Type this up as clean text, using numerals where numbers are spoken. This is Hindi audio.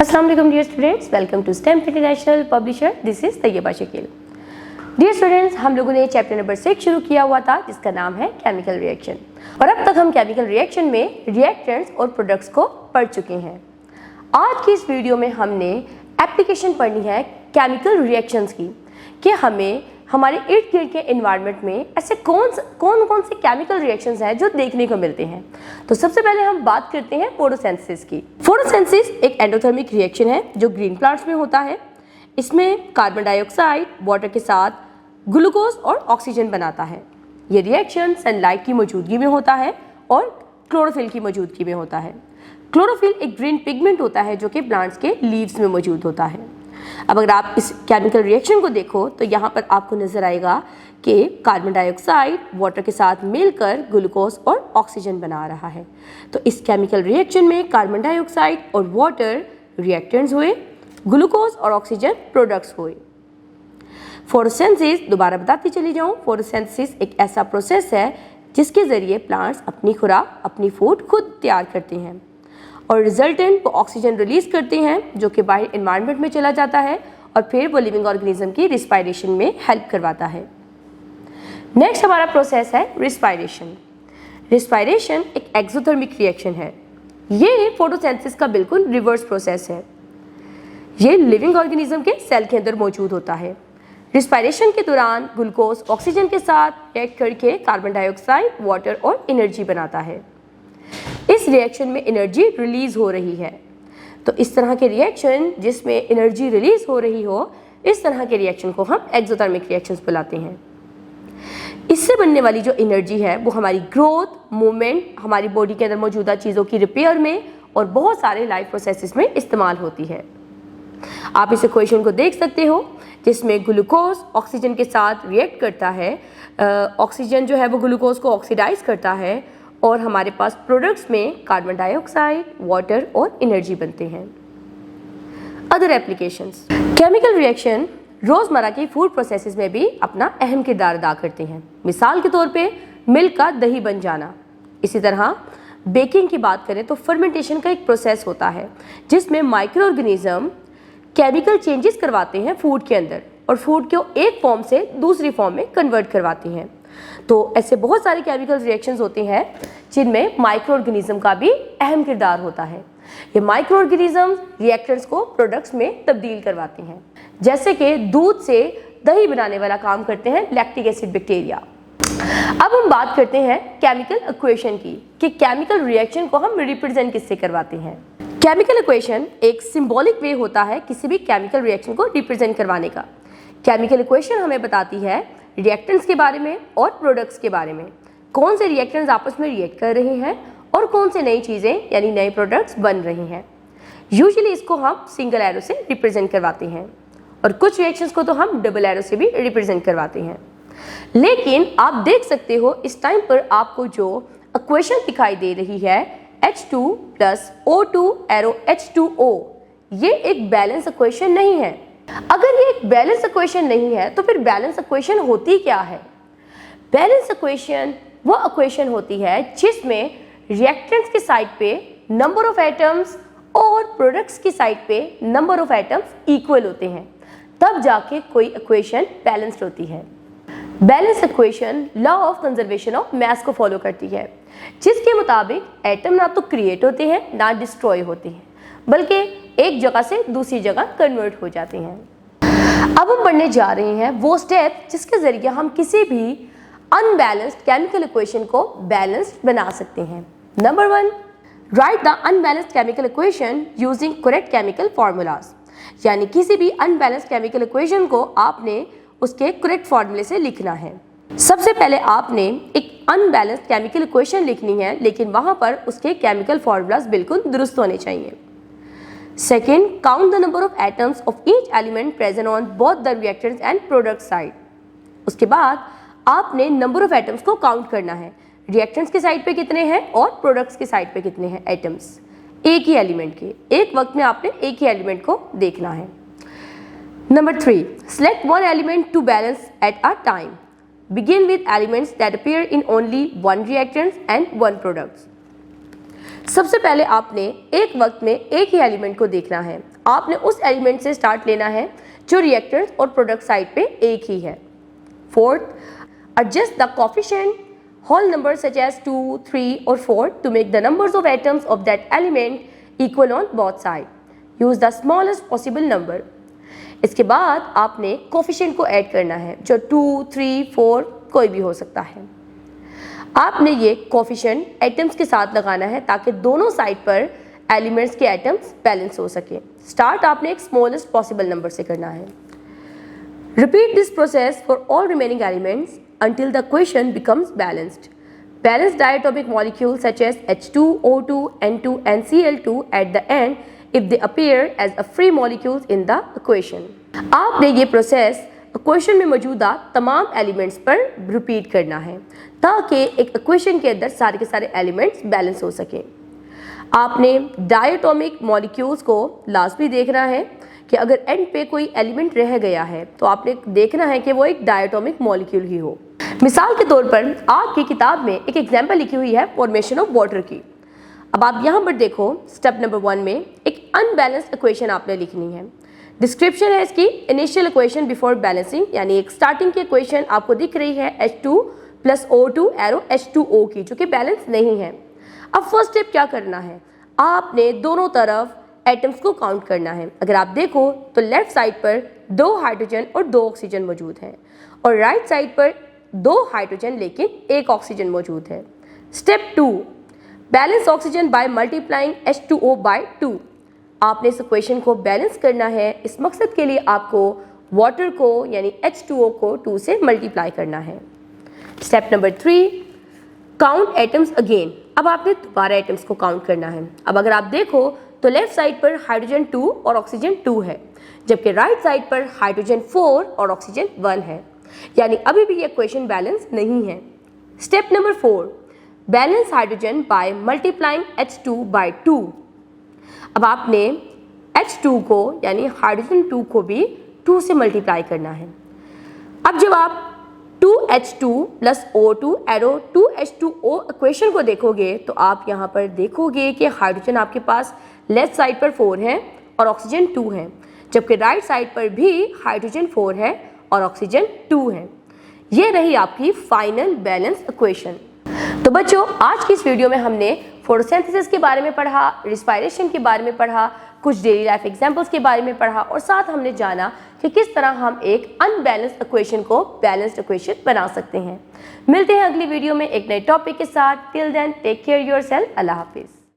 अस्सलाम वालेकुम dear students, welcome to STEM international publisher. This is Tayyaba Shakeel. Dear students, हम लोगों ने चैप्टर नंबर 6 शुरू किया हुआ था जिसका नाम है केमिकल रिएक्शन, और अब तक हम केमिकल रिएक्शन में रिएक्टेंट्स और प्रोडक्ट्स को पढ़ चुके हैं। आज की इस वीडियो में हमने एप्लीकेशन पढ़नी है केमिकल रिएक्शंस की, कि हमें हमारे इर्द गिर्द के एनवायरनमेंट में ऐसे कौन से केमिकल रिएक्शंस हैं जो देखने को मिलते हैं। तो सबसे पहले हम बात करते हैं फोटोसिंथेसिस की। फोटोसिंथेसिस एक एंडोथर्मिक रिएक्शन है जो ग्रीन प्लांट्स में होता है। इसमें कार्बन डाइऑक्साइड वाटर के साथ ग्लूकोज और ऑक्सीजन बनाता है। ये रिएक्शन सनलाइट की मौजूदगी में होता है और क्लोरोफिल की मौजूदगी में होता है। क्लोरोफिल एक ग्रीन पिगमेंट होता है जो कि प्लांट्स के लीव्स में मौजूद होता है। अब अगर आप इस केमिकल रिएक्शन को देखो तो यहाँ पर आपको नजर आएगा कि कार्बन डाइऑक्साइड वाटर के साथ मिलकर ग्लूकोज और ऑक्सीजन बना रहा है। तो इस केमिकल रिएक्शन में कार्बन डाइऑक्साइड और वाटर रिएक्टेंट्स हुए, ग्लूकोज और ऑक्सीजन प्रोडक्ट्स हुए। फोटोसिंथेसिस, दोबारा बताती चली जाऊँ, फोटोसिंथेसिस एक ऐसा प्रोसेस है जिसके जरिए प्लांट्स अपनी खुराक, अपनी फूड खुद तैयार करते हैं और रिजल्टेंट वो ऑक्सीजन रिलीज करते हैं जो कि बाहर एनवायरनमेंट में चला जाता है और फिर वो लिविंग ऑर्गेनिज्म की रिस्पायरेशन में हेल्प करवाता है। नेक्स्ट हमारा प्रोसेस है रिस्पायरेशन। रिस्पायरेशन एक एक्सोथर्मिक रिएक्शन है। ये फोटोसिंथेसिस का बिल्कुल रिवर्स प्रोसेस है। ये लिविंग ऑर्गेनिज्म के सेल के अंदर मौजूद होता है। रिस्पायरेशन के दौरान ग्लूकोज ऑक्सीजन के साथ रिएक्ट करके कार्बन डाइऑक्साइड, वाटर और एनर्जी बनाता है। इस रिएक्शन में एनर्जी रिलीज हो रही है। तो इस तरह के रिएक्शन जिसमें एनर्जी रिलीज हो रही हो, इस तरह के रिएक्शन को हम एक्सोथर्मिक रिएक्शंस बुलाते हैं। इससे बनने वाली जो एनर्जी है वो हमारी ग्रोथ, मूवमेंट, हमारी बॉडी के अंदर मौजूदा चीज़ों की रिपेयर में और बहुत सारे लाइफ प्रोसेसेस में इस्तेमाल होती है। आप इस इक्वेशन को देख सकते हो जिसमें ग्लूकोज ऑक्सीजन के साथ रिएक्ट करता है। ऑक्सीजन जो है वो ग्लूकोज को ऑक्सीडाइज करता है और हमारे पास प्रोडक्ट्स में कार्बन डाइऑक्साइड, वाटर और एनर्जी बनते हैं। अदर एप्लीकेशंस, केमिकल रिएक्शन रोज़मर्रा की फूड प्रोसेसेस में भी अपना अहम किरदार अदा करते हैं। मिसाल के तौर पे मिल्क का दही बन जाना। इसी तरह बेकिंग की बात करें तो फर्मेंटेशन का एक प्रोसेस होता है जिसमें माइक्रो ऑर्गेनिज्म केमिकल चेंजेस करवाते हैं फूड के अंदर और फूड को एक फॉर्म से दूसरी फॉर्म में कन्वर्ट करवाते हैं। तो ऐसे बहुत सारे केमिकल रिएक्शंस होते हैं जिनमें माइक्रो ऑर्गेनिज्म का भी अहम किरदार होता है। ये माइक्रो ऑर्गेनिज्म रिएक्टेंट्स को प्रोडक्ट्स में तब्दील करवाते हैं, जैसे कि दूध से दही बनाने वाला काम करते हैं लैक्टिक एसिड बैक्टीरिया। अब हम बात करते हैं केमिकल इक्वेशन की, कि केमिकल रिएक्शन को हम रिप्रेजेंट किससे करवाते हैं। केमिकल इक्वेशन एक सिंबॉलिक वे होता है किसी भी केमिकल रिएक्शन को रिप्रेजेंट करवाने का। केमिकल इक्वेशन हमें बताती है रिएक्टेंट्स के बारे में और प्रोडक्ट्स के बारे में, कौन से रिएक्टेंट्स आपस में रिएक्ट कर रहे हैं और कौन से नई चीज़ें यानी नए प्रोडक्ट्स बन रही हैं। यूजुअली इसको हम सिंगल एरो से रिप्रेजेंट करवाते हैं और कुछ रिएक्शंस को तो हम डबल एरो से भी रिप्रेजेंट करवाते हैं। लेकिन आप देख सकते हो इस टाइम पर आपको जो इक्वेशन दिखाई दे रही है H2 + O2 एरो H2O, ये एक बैलेंस इक्वेशन नहीं है। अगर ये एक बैलेंस इक्वेशन नहीं है तो फिर बैलेंस इक्वेशन होती क्या है? बैलेंस इक्वेशन वो इक्वेशन होती है जिसमें रिएक्टेंट्स की साइड पे नंबर ऑफ एटम्स और प्रोडक्ट्स की साइड पे नंबर ऑफ एटम्स इक्वल होते हैं, तब जाके कोई इक्वेशन बैलेंस्ड होती है। Balance equation law of conservation of mass को फॉलो करती है, जिसके मुताबिक एटम ना तो क्रिएट होते हैं ना डिस्ट्रॉय होते हैं, बल्कि एक जगह से दूसरी जगह कन्वर्ट हो जाते हैं। अब हम पढ़ने जा रहे हैं वो स्टेप जिसके जरिए हम किसी भी अनबैलेंस्ड केमिकल इक्वेशन को बैलेंस्ड बना सकते हैं। Number 1, right the unbalanced chemical equation using correct chemical formulas. यानी किसी भी अनबैलेंस्ड केमिकल इक्वेशन को आपने उसके करेक्ट फार्मूले से लिखना है। सबसे पहले आपने एक अनबैलेंस्ड केमिकल इक्वेशन लिखनी है, लेकिन वहां पर उसके केमिकल फार्मूलाज बिल्कुल दुरुस्त होने चाहिए। Second, count the number of atoms of each element present on both the reactants and product side. उसके बाद आपने नंबर ऑफ एटम्स को काउंट करना है। रिएक्टेंट्स की साइड पे कितने हैं और प्रोडक्ट्स की साइड पे कितने हैं एटम्स, एक ही एलिमेंट के। एक वक्त में आपने एक ही एलिमेंट को देखना है। Number 3, select one element to balance at a time. Begin with elements that appear in only one reactant and one product. सबसे पहले आपने एक वक्त में एक ही एलिमेंट को देखना है। आपने उस एलिमेंट से स्टार्ट लेना है जो रिएक्टेंस और प्रोडक्ट साइड पे एक ही है। Fourth, adjust the coefficient whole numbers such as 2, 3 or 4 to make the numbers of atoms of that element equal on both sides. Use the smallest possible number. इसके बाद आपने कोफिशिएंट को ऐड करना है जो 2, 3, 4 कोई भी हो सकता है। आपने ये कोफिशिएंट एटम्स के साथ लगाना है ताकि दोनों साइड पर एलिमेंट्स के एटम्स बैलेंस हो सके। स्टार्ट आपने एक स्मॉलेस्ट पॉसिबल नंबर से करना है। Repeat this process for all remaining elements until the equation becomes balanced. Balanced diatomic molecules such as H2, O2, N2 and Cl2 at the end if they appear as a free molecules in the equation. आपने ये प्रोसेस इक्वेशन में मौजूदा तमाम एलिमेंट्स पर रिपीट करना है ताकि एक इक्वेशन के अंदर सारे के सारे एलिमेंट्स बैलेंस हो सकें। आपने डायटोमिक मॉलिक्यूल्स को लाजमी देखना है कि अगर एंड पे कोई एलिमेंट रह गया है तो आपने देखना है कि वो एक डायटोमिक मॉलिक्यूल ही हो। मिसाल के तौर पर आपकी किताब में एक एग्जांपल लिखी हुई है फॉर्मेशन ऑफ वाटर की। अब आप यहाँ पर देखो स्टेप नंबर 1 में एक अनबैलेंस्ड इक्वेशन आपने लिखनी है। डिस्क्रिप्शन है इसकी इनिशियल इक्वेशन बिफोर बैलेंसिंग, यानी एक स्टार्टिंग की इक्वेशन आपको दिख रही है H2 + O2 एरो H2O की, जो कि बैलेंस नहीं है। अब फर्स्ट स्टेप क्या करना है, आपने दोनों तरफ एटम्स को काउंट करना है। अगर आप देखो तो लेफ्ट साइड पर 2 हाइड्रोजन और 2 ऑक्सीजन मौजूद हैं और राइट साइड पर 2 हाइड्रोजन लेकिन 1 ऑक्सीजन मौजूद है। Step 2, balance oxygen by multiplying H2O by 2। आपने इस इक्वेशन को बैलेंस करना है। इस मकसद के लिए आपको वाटर को यानी H2O को 2 से मल्टीप्लाई करना है। Step number 3, count atoms again. अब आपने दोबारा एटम्स को काउंट करना है। अब अगर आप देखो तो लेफ्ट साइड पर हाइड्रोजन 2 और ऑक्सीजन 2 है, जबकि राइट साइड पर हाइड्रोजन 4 और ऑक्सीजन 1 है, यानी अभी भी ये इक्वेशन बैलेंस नहीं है। Step number 4, balance hydrogen by multiplying H2 by 2। अब आपने H2 को यानी हाइड्रोजन 2 को भी 2 से मल्टीप्लाई करना है। अब जब आप 2H2 + O2 arrow 2H2O equation को देखोगे तो आप यहाँ पर देखोगे कि हाइड्रोजन आपके पास लेफ्ट साइड पर 4 है और ऑक्सीजन 2 है, जबकि राइट साइड पर भी हाइड्रोजन 4 है और ऑक्सीजन 2 है। ये रही आपकी फाइनल बैलेंस इक्वेशन। तो बच्चों, आज की इस वीडियो में हमने फोटोसिंथेसिस के बारे में पढ़ा, रिस्पायरेशन के बारे में पढ़ा, कुछ डेली लाइफ एग्जांपल्स के बारे में पढ़ा और साथ हमने जाना कि किस तरह हम एक अनबैलेंस्ड इक्वेशन को बैलेंस्ड इक्वेशन बना सकते हैं। मिलते हैं अगली वीडियो में एक नए टॉपिक के साथ। Till then take care yourself. अल्लाह हाफिज़।